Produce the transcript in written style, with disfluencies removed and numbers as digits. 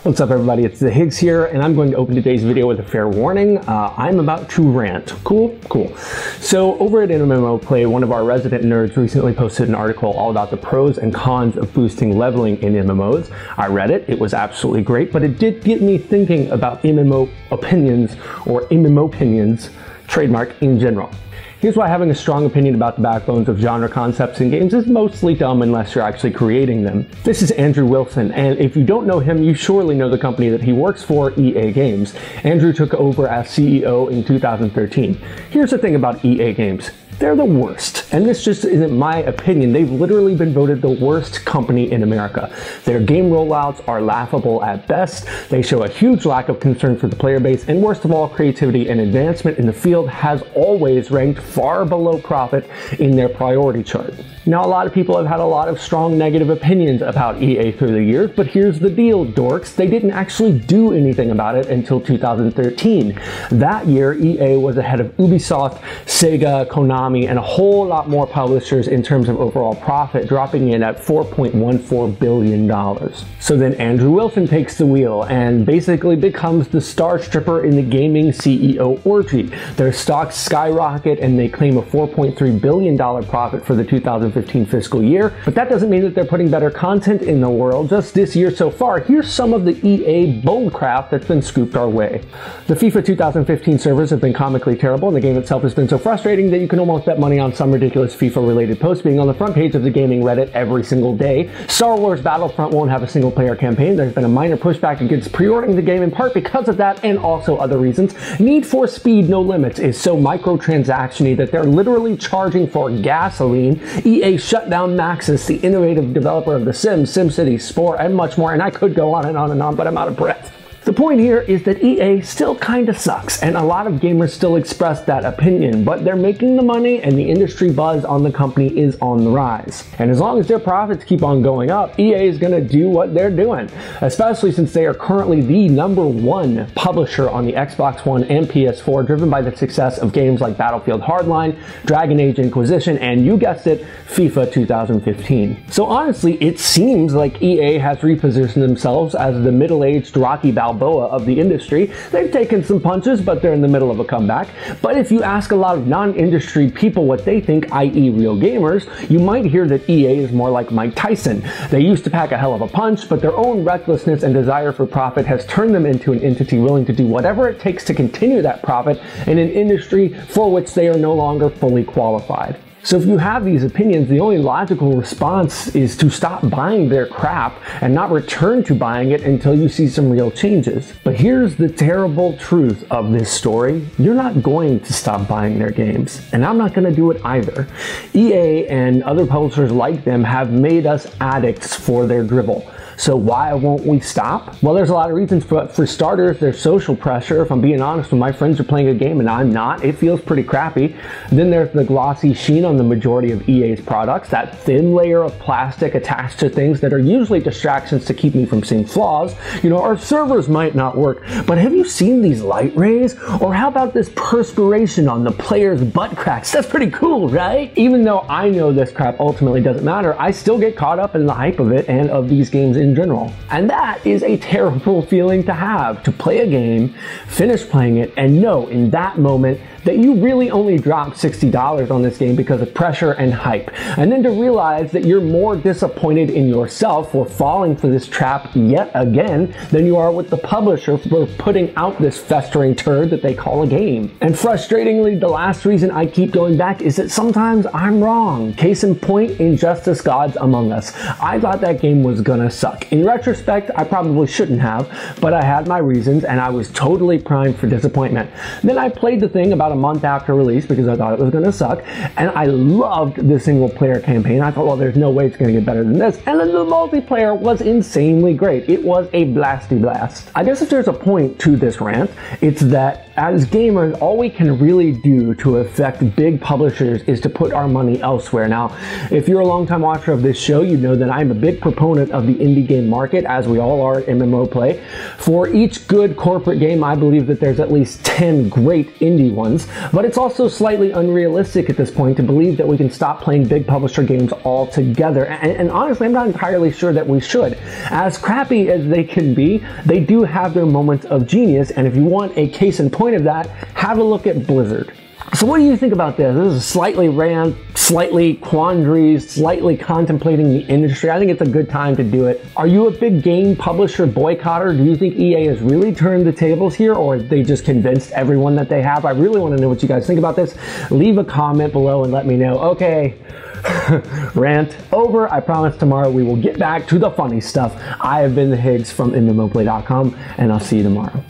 What's up everybody, it's the Higgs here, and I'm going to open today's video with a fair warning. I'm about to rant. Cool? Cool. So over at MMO Play, one of our resident nerds recently posted an article all about the pros and cons of boosting leveling in MMOs. I read it, it was absolutely great, but it did get me thinking about MMO opinions, or MMO opinions, trademark, in general. Here's why having a strong opinion about the backbones of genre concepts in games is mostly dumb unless you're actually creating them. This is Andrew Wilson, and if you don't know him, you surely know the company that he works for, EA Games. Andrew took over as CEO in 2013. Here's the thing about EA Games. They're the worst. And this just isn't my opinion. They've literally been voted the worst company in America. Their game rollouts are laughable at best. They show a huge lack of concern for the player base. And worst of all, creativity and advancement in the field has always ranked far below profit in their priority chart. Now, a lot of people have had a lot of strong negative opinions about EA through the years, but here's the deal, dorks. They didn't actually do anything about it until 2013. That year, EA was ahead of Ubisoft, Sega, Konami, and a whole lot more publishers in terms of overall profit, dropping in at $4.14 billion. So then Andrew Wilson takes the wheel and basically becomes the star stripper in the gaming CEO orgy. Their stocks skyrocket and they claim a $4.3 billion profit for the 2015 fiscal year, but that doesn't mean that they're putting better content in the world. Just this year so far, here's some of the EA bullcrap that's been scooped our way. The FIFA 2015 servers have been comically terrible, and the game itself has been so frustrating that you can almost bet money on some ridiculous FIFA-related post being on the front page of the gaming Reddit every single day. Star Wars Battlefront won't have a single-player campaign. There's been a minor pushback against pre-ordering the game in part because of that and also other reasons. Need for Speed No Limits is so microtransaction-y that they're literally charging for gasoline. EA shut down Maxis, the innovative developer of The Sims, SimCity, Spore, and much more, and I could go on and on and on, but I'm out of breath. The point here is that EA still kinda sucks, and a lot of gamers still express that opinion, but they're making the money and the industry buzz on the company is on the rise. And as long as their profits keep on going up, EA is gonna do what they're doing, especially since they are currently the #1 publisher on the Xbox One and PS4, driven by the success of games like Battlefield Hardline, Dragon Age Inquisition, and you guessed it, FIFA 2015. So honestly, it seems like EA has repositioned themselves as the middle-aged Rocky Balboa of the industry. They've taken some punches, but they're in the middle of a comeback. But if you ask a lot of non-industry people what they think, i.e. real gamers, you might hear that EA is more like Mike Tyson. They used to pack a hell of a punch, but their own recklessness and desire for profit has turned them into an entity willing to do whatever it takes to continue that profit in an industry for which they are no longer fully qualified. So if you have these opinions, the only logical response is to stop buying their crap and not return to buying it until you see some real changes. But here's the terrible truth of this story. You're not going to stop buying their games, and I'm not going to do it either. EA and other publishers like them have made us addicts for their drivel. So why won't we stop? Well, there's a lot of reasons, but for starters, there's social pressure. If I'm being honest, when my friends are playing a game and I'm not, it feels pretty crappy. Then there's the glossy sheen on the majority of EA's products, that thin layer of plastic attached to things that are usually distractions to keep me from seeing flaws. You know, our servers might not work, but have you seen these light rays? Or how about this perspiration on the player's butt cracks? That's pretty cool, right? Even though I know this crap ultimately doesn't matter, I still get caught up in the hype of it and of these games in general. And that is a terrible feeling to have, to play a game, finish playing it, and know in that moment that you really only dropped $60 on this game because of pressure and hype. And then to realize that you're more disappointed in yourself for falling for this trap yet again than you are with the publisher for putting out this festering turd that they call a game. And frustratingly, the last reason I keep going back is that sometimes I'm wrong. Case in point, Injustice Gods Among Us. I thought that game was gonna suck. In retrospect, I probably shouldn't have, but I had my reasons and I was totally primed for disappointment. Then I played the thing about a month after release because I thought it was going to suck, and I loved the single player campaign. I thought, well, there's no way it's going to get better than this, and then the multiplayer was insanely great. It was a blasty blast. I guess if there's a point to this rant, it's that as gamers, all we can really do to affect big publishers is to put our money elsewhere. Now, if you're a longtime watcher of this show, you know that I'm a big proponent of the indie game market, as we all are at MMO Play. For each good corporate game, I believe that there's at least 10 great indie ones. games, but it's also slightly unrealistic at this point to believe that we can stop playing big publisher games altogether. And honestly, I'm not entirely sure that we should. As crappy as they can be, they do have their moments of genius, and if you want a case in point of that, have a look at Blizzard. So what do you think about this? This is slightly rant, slightly quandaries, slightly contemplating the industry. I think it's a good time to do it. Are you a big game publisher boycotter? Do you think EA has really turned the tables here, or they just convinced everyone that they have? I really want to know what you guys think about this. Leave a comment below and let me know. Okay, rant over. I promise tomorrow we will get back to the funny stuff. I have been the Higgs from MMOplay.com, and I'll see you tomorrow.